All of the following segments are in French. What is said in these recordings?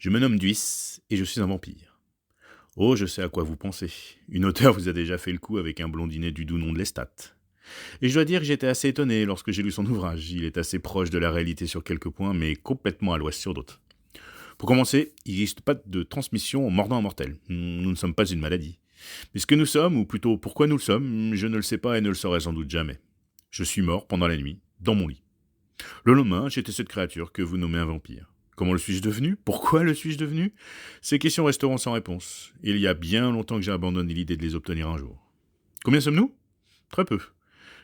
Je me nomme Duis et je suis un vampire. Oh, je sais à quoi vous pensez. Une auteure vous a déjà fait le coup avec un blondinet du doux nom de Lestat. Et je dois dire que j'étais assez étonné lorsque j'ai lu son ouvrage. Il est assez proche de la réalité sur quelques points, mais complètement à l'ouest sur d'autres. Pour commencer, il n'existe pas de transmission en mordant un mortel. Nous ne sommes pas une maladie. Mais ce que nous sommes, ou plutôt pourquoi nous le sommes, je ne le sais pas et ne le saurai sans doute jamais. Je suis mort pendant la nuit, dans mon lit. Le lendemain, j'étais cette créature que vous nommez un vampire. Comment le suis-je devenu? Pourquoi le suis-je devenu? Ces questions resteront sans réponse. Il y a bien longtemps que j'ai abandonné l'idée de les obtenir un jour. Combien sommes-nous? Très peu.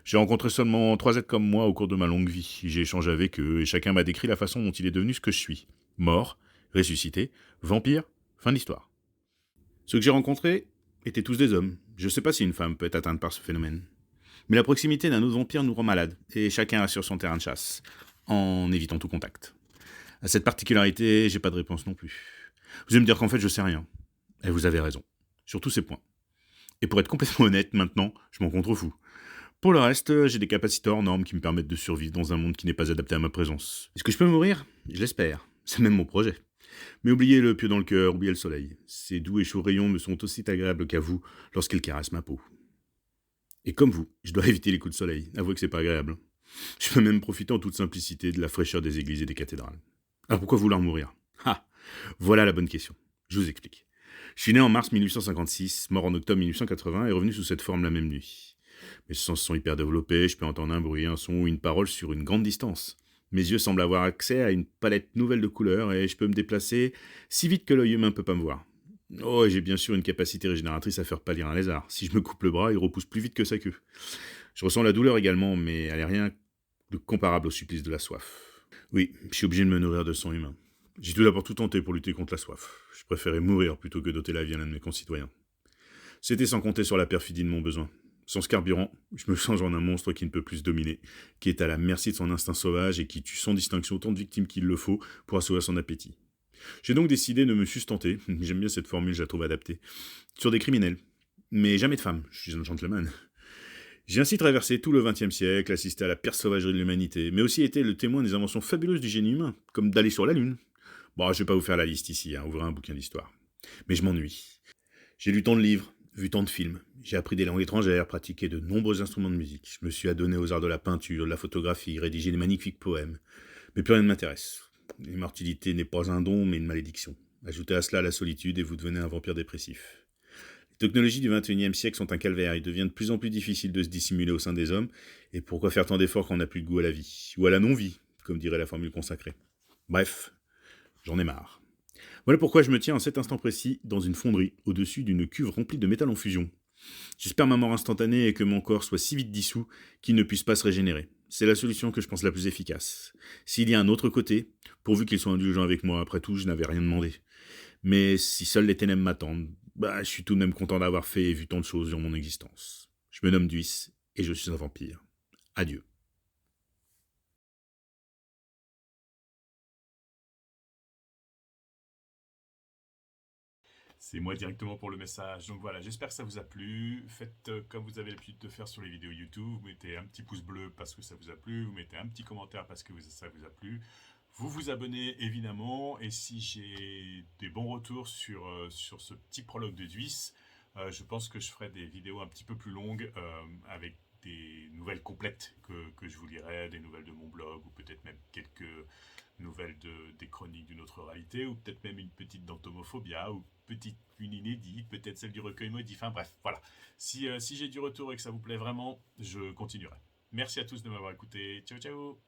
J'ai rencontré seulement 3 êtres comme moi au cours de ma longue vie. J'ai échangé avec eux et chacun m'a décrit la façon dont il est devenu ce que je suis. Mort, ressuscité, vampire, fin de l'histoire. Ceux que j'ai rencontrés étaient tous des hommes. Je ne sais pas si une femme peut être atteinte par ce phénomène. Mais la proximité d'un autre vampire nous rend malade, et chacun assure son terrain de chasse, en évitant tout contact. À cette particularité, j'ai pas de réponse non plus. Vous allez me dire qu'en fait je sais rien. Et vous avez raison. Sur tous ces points. Et pour être complètement honnête, maintenant, je m'en contrefous. Pour le reste, j'ai des capacités hors normes qui me permettent de survivre dans un monde qui n'est pas adapté à ma présence. Est-ce que je peux mourir? Je l'espère. C'est même mon projet. Mais oubliez le pieu dans le cœur, oubliez le soleil. Ces doux et chauds rayons me sont aussi agréables qu'à vous lorsqu'ils caressent ma peau. Et comme vous, je dois éviter les coups de soleil. Avouez que c'est pas agréable. Je peux même profiter en toute simplicité de la fraîcheur des églises et des cathédrales. Alors pourquoi vouloir mourir? Ah, voilà la bonne question. Je vous explique. Je suis né en mars 1856, mort en octobre 1880 et revenu sous cette forme la même nuit. Mes sens sont hyper développés, je peux entendre un bruit, un son ou une parole sur une grande distance. Mes yeux semblent avoir accès à une palette nouvelle de couleurs et je peux me déplacer si vite que l'œil humain peut pas me voir. Oh, et j'ai bien sûr une capacité régénératrice à faire pâlir un lézard. Si je me coupe le bras, il repousse plus vite que sa queue. Je ressens la douleur également, mais elle n'est rien de comparable au supplice de la soif. Oui, je suis obligé de me nourrir de sang humain. J'ai tout d'abord tout tenté pour lutter contre la soif. Je préférais mourir plutôt que d'ôter la vie à l'un de mes concitoyens. C'était sans compter sur la perfidie de mon besoin. Sans ce carburant, je me change en un monstre qui ne peut plus se dominer, qui est à la merci de son instinct sauvage et qui tue sans distinction autant de victimes qu'il le faut pour assouvir son appétit. J'ai donc décidé de me sustenter, j'aime bien cette formule, je la trouve adaptée, sur des criminels. Mais jamais de femmes, je suis un gentleman. J'ai ainsi traversé tout le XXe siècle, assisté à la pire sauvagerie de l'humanité, mais aussi été le témoin des inventions fabuleuses du génie humain, comme d'aller sur la Lune. Bon, je vais pas vous faire la liste ici, ouvrez un bouquin d'histoire. Mais je m'ennuie. J'ai lu tant de livres, vu tant de films, j'ai appris des langues étrangères, pratiqué de nombreux instruments de musique, je me suis adonné aux arts de la peinture, de la photographie, rédigé des magnifiques poèmes. Mais plus rien ne m'intéresse. L'immortalité n'est pas un don, mais une malédiction. Ajoutez à cela la solitude et vous devenez un vampire dépressif. Les technologies du XXIe siècle sont un calvaire, il devient de plus en plus difficile de se dissimuler au sein des hommes, et pourquoi faire tant d'efforts quand on n'a plus de goût à la vie, ou à la non-vie, comme dirait la formule consacrée. Bref, j'en ai marre. Voilà pourquoi je me tiens en cet instant précis dans une fonderie, au-dessus d'une cuve remplie de métal en fusion. J'espère ma mort instantanée et que mon corps soit si vite dissous qu'il ne puisse pas se régénérer. C'est la solution que je pense la plus efficace. S'il y a un autre côté, pourvu qu'ils soient indulgents avec moi, après tout, je n'avais rien demandé. Mais si seules les ténèbres m'attendent, je suis tout de même content d'avoir fait et vu tant de choses durant mon existence. Je me nomme Duis et je suis un vampire. Adieu. C'est moi directement pour le message. Donc voilà, j'espère que ça vous a plu. Faites comme vous avez l'habitude de faire sur les vidéos YouTube. Vous mettez un petit pouce bleu parce que ça vous a plu. Vous mettez un petit commentaire parce que ça vous a plu. Vous vous abonnez évidemment. Et si j'ai des bons retours sur ce petit prologue de Duis, je pense que je ferai des vidéos un petit peu plus longues avec des nouvelles complètes que je vous lirai, des nouvelles de mon blog ou peut-être même quelques nouvelles des chroniques d'une autre réalité, ou peut-être même une petite d'entomophobia, ou une inédite, peut-être celle du recueil maudit. Enfin bref, voilà. Si j'ai du retour et que ça vous plaît vraiment, je continuerai. Merci à tous de m'avoir écouté. Ciao ciao.